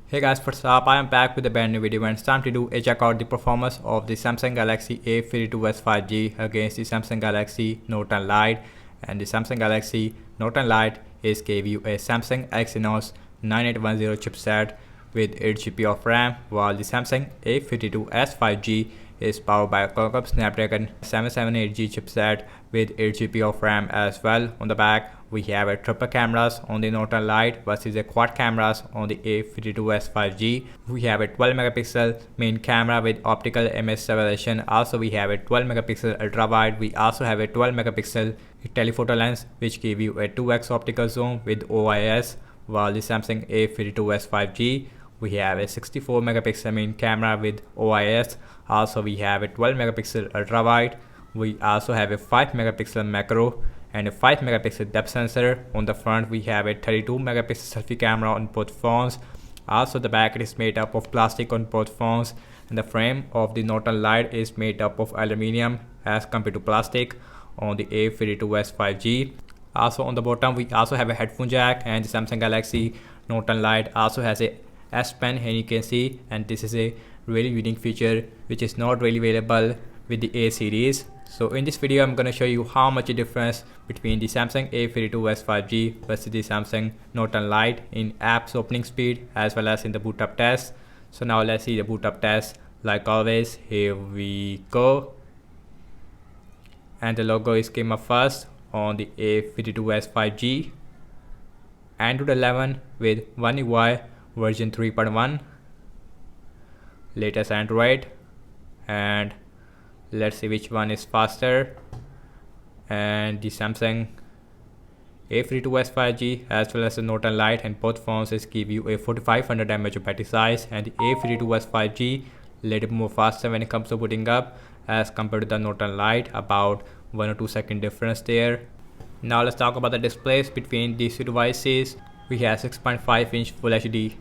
Hey guys, what's up? I am back with a brand new video and it's time to do a check out the performance of the Samsung Galaxy A52s 5G against the Samsung Galaxy Note 10 Lite. And the Samsung Galaxy Note 10 Lite is gave you a Samsung Exynos 9810 chipset with 8GB of RAM, while the Samsung A52s 5G is powered by a Qualcomm Snapdragon 778G chipset with 8GB of RAM as well. On the back, we have a triple cameras on the Note 10 Lite versus a quad cameras on the A52s 5G. We have a 12 megapixel main camera with optical image stabilization. Also, we have a 12 megapixel ultra wide. We also have a 12 megapixel telephoto lens which give you a 2x optical zoom with OIS, while the Samsung A52s 5G we have a 64 megapixel main camera with OIS. Also, we have a 12 megapixel ultra wide. We also have a 5 megapixel macro and a 5 megapixel depth sensor. On the front, we have a 32 megapixel selfie camera on both phones. Also, the back is made up of plastic on both phones, and the frame of the Note 10 Lite is made up of aluminium as compared to plastic on the A52s 5G. Also, on the bottom, we also have a headphone jack, and the Samsung Galaxy Note 10 Lite also has a S Pen, and you can see, and this is a really unique feature which is not really available with the A series. So in this video, I'm gonna show you how much a difference between the Samsung A52s 5G versus the Samsung Note 10 Lite in apps opening speed as well as in the boot up test. So now let's see the boot up test. Like always, here we go. And the logo is came up first on the A52s 5G. Android 11 with One UI version 3.1, latest Android, and let's see which one is faster. And the Samsung A52s 5G as well as the Note 10 Lite and both phones is give you a 4500 mAh battery size, and the A52s 5G little more faster when it comes to booting up as compared to the Note 10 Lite, about 1 or 2 second difference there. Now let's talk about the displays between these two devices. We have 6.5-inch Full HD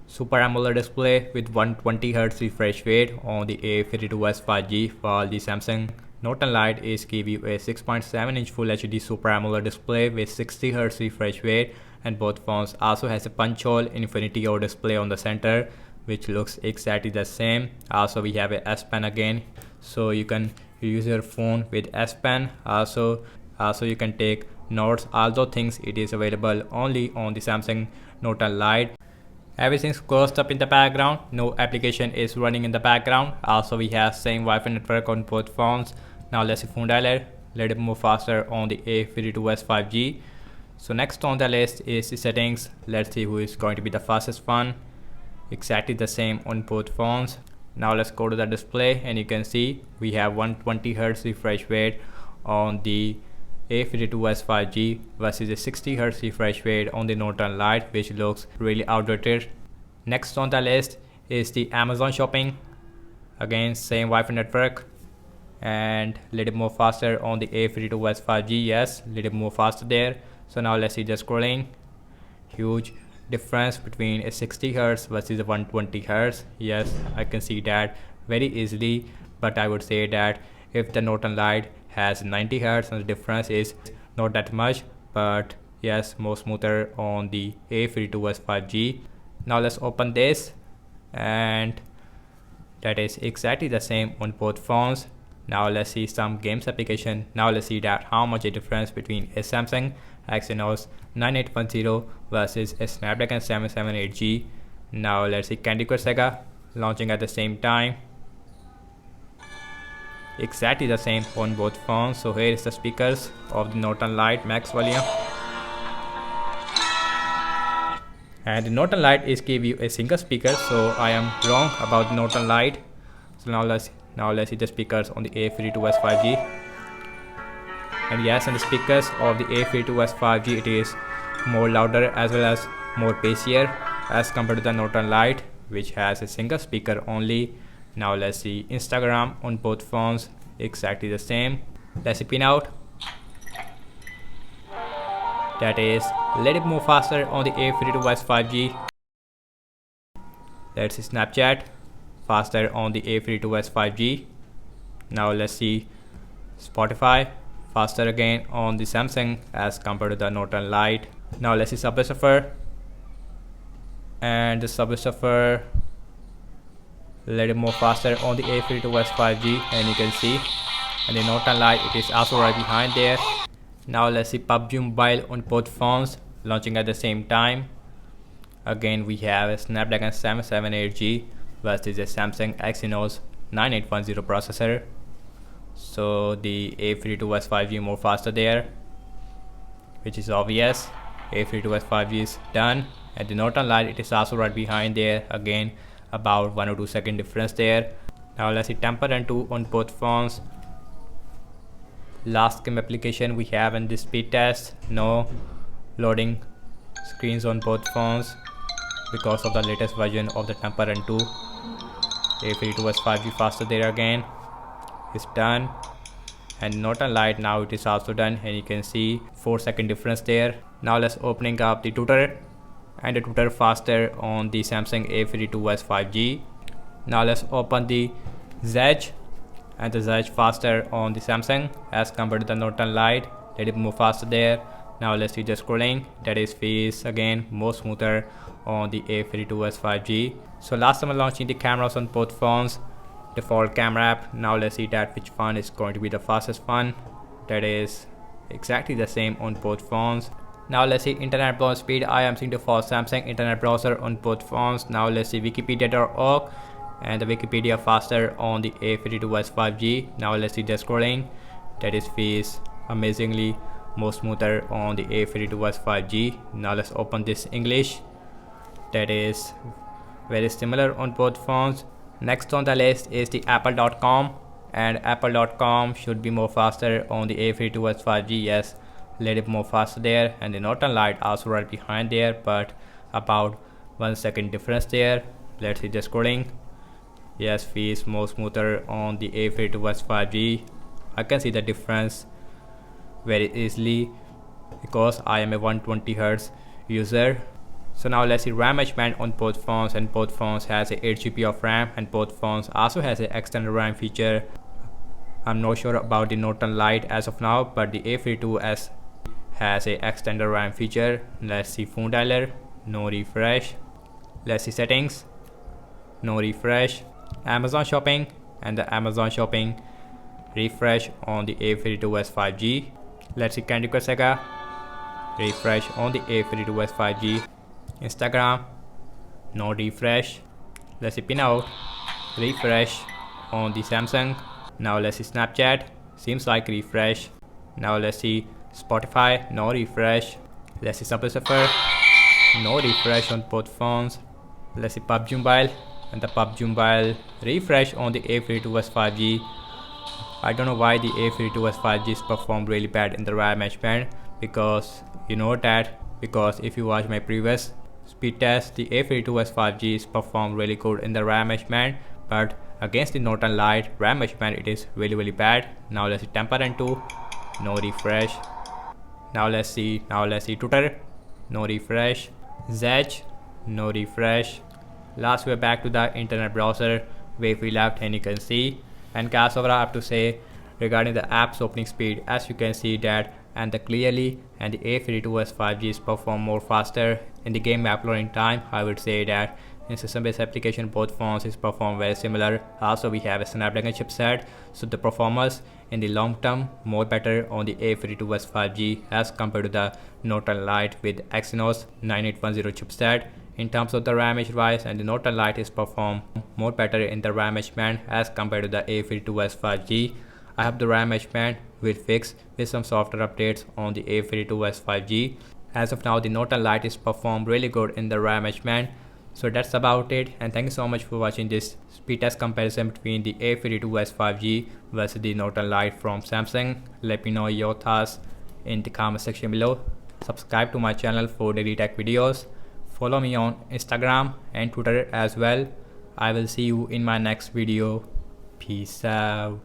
Super AMOLED display with 120Hz refresh rate on the A52s 5G, while the Samsung Note 10 Lite is give you a 6.7-inch Full HD Super AMOLED display with 60Hz refresh rate, and both phones also has a punch hole Infinity O display on the center which looks exactly the same. Also, we have a S Pen again, so you can use your phone with S Pen. Also you can take notes, although things it is available only on the Samsung Note 10 Lite. Everything's closed up in the background, no application is running in the background. Also, we have same Wi-Fi network on both phones. Now let's see phone dialer, little more faster on the A52s 5G. So next on the list is the settings. Let's see who is going to be the fastest one. Exactly the same on both phones. Now let's go to the display, and you can see we have 120Hz refresh rate on the A52s 5G versus a 60Hz refresh rate on the Note 10 Lite, which looks really outdated. Next on the list is the Amazon shopping. Again, same Wi-Fi network and little more faster on the A52s 5G. Yes, little more faster there. So now let's see the scrolling. Huge difference between a 60Hz versus a 120Hz. Yes, I can see that very easily, but I would say that if the Note 10 Lite has 90Hz and the difference is not that much, but yes, more smoother on the A52s 5G. Now let's open this, and that is exactly the same on both phones. Now let's see some games application. Now let's see that how much a difference between a Samsung Exynos 9810 versus a Snapdragon 778G. Now let's see Candy Crush Saga launching at the same time. Exactly the same on both phones. So here is the speakers of the Note 10 Lite max volume, and the Note 10 Lite is give you a single speaker, so I am wrong about the Note 10 Lite. So now let's see the speakers on the A52s 5G, and yes, and the speakers of the A52s 5G it is more louder as well as more bassier as compared to the Note 10 Lite, which has a single speaker only. Now let's see Instagram on both phones, exactly the same. Let's see pinout, that is a little more faster on the A52s 5G. Let's see Snapchat, faster on the A52s 5G. Now let's see Spotify, faster again on the Samsung as compared to the Note 10 Lite. Now let's see Subway Surfer, and the Subway Surfer a little more faster on the A52s 5G, and you can see, and the Note and Lite, it is also right behind there. Now let's see Pubg Mobile on both phones launching at the same time. Again, we have a Snapdragon 778G versus a Samsung Exynos 9810 processor. So the A52s 5G more faster there, which is obvious. A52s 5G is done, and the Note and Lite, it is also right behind there. Again, about 1 or 2 second difference there. Now let's see Temper and 2 on both phones. Last game application we have in this speed test, no loading screens on both phones because of the latest version of the Temper and 2. A52s 5G faster there again, is done, and Note and Lite now it is also done, and you can see 4 second difference there. Now let's opening up the Tutor, and the Tutor faster on the Samsung A52s 5G. Now let's open the Zedge, and the Zedge faster on the Samsung as compared to the Note and Lite, that is more faster there. Now let's see the scrolling, that is face again more smoother on the A52s 5G. So last time launching the cameras on both phones, default camera app. Now let's see that which one is going to be the fastest one. That is exactly the same on both phones. Now let's see internet browser speed. I am seeing the for Samsung internet browser on both phones. Now let's see wikipedia.org, and the Wikipedia faster on the A52s 5G. Now let's see the scrolling, that is feels amazingly more smoother on the A52s 5G. Now let's open this English, that is very similar on both phones. Next on the list is the apple.com, and apple.com should be more faster on the A52s 5G. Yes, a little bit more faster there, and the Note and Lite also right behind there, but about 1 second difference there. Let's see the scrolling. Yes, feels more smoother on the A52s 5G. I can see the difference very easily because I am a 120Hz user. So now let's see RAM management on both phones, and both phones has a 8GB of RAM, and both phones also has an extended RAM feature. I'm not sure about the Note and Lite as of now, but the A52s has a extended RAM feature. Let's see phone dialer, no refresh. Let's see settings, no refresh. Amazon shopping, and the Amazon shopping refresh on the A52s 5G. Let's see Candy Crush Saga, refresh on the A52s 5G. Instagram, no refresh. Let's see Pinout, refresh on the Samsung. Now let's see Snapchat, seems like refresh. Now let's see Spotify, no refresh. Let's see Subway Surfer, no refresh on both phones. Let's see Pubg Mobile, and the Pubg Mobile refresh on the A52s 5G. I don't know why the A52s 5G performed really bad in the RAM management, because you know that, because if you watch my previous speed test, the A52s 5G performed really good in the RAM management, but against the Note and Lite RAM management it is really bad. Now let's see Temper and 2, no refresh. Now let's see Tutor, no refresh. Zedge, no refresh. Last we're back to the internet browser where we left, and you can see, and guys, overall I have to say regarding the app's opening speed, as you can see that, and the clearly, and the A52s 5G perform more faster in the game app loading time. I would say that in system based application both phones is perform very similar. Also we have a Snapdragon chipset, so the performance in the long term more better on the A52s 5G as compared to the Note and Lite with Exynos 9810 chipset. In terms of the RAM wise, and the Note and Lite is perform more better in the RAM management as compared to the A52s 5G. I have the RAM management will fix with some software updates on the A52s 5G. As of now, the Note and Lite is performed really good in the RAM management. So that's about it, and thank you so much for watching this speed test comparison between the A52s 5G versus the Note and Lite from Samsung. Let me know your thoughts in the comment section below. Subscribe to my channel for daily tech videos. Follow me on Instagram and Twitter as well. I will see you in my next video. Peace out.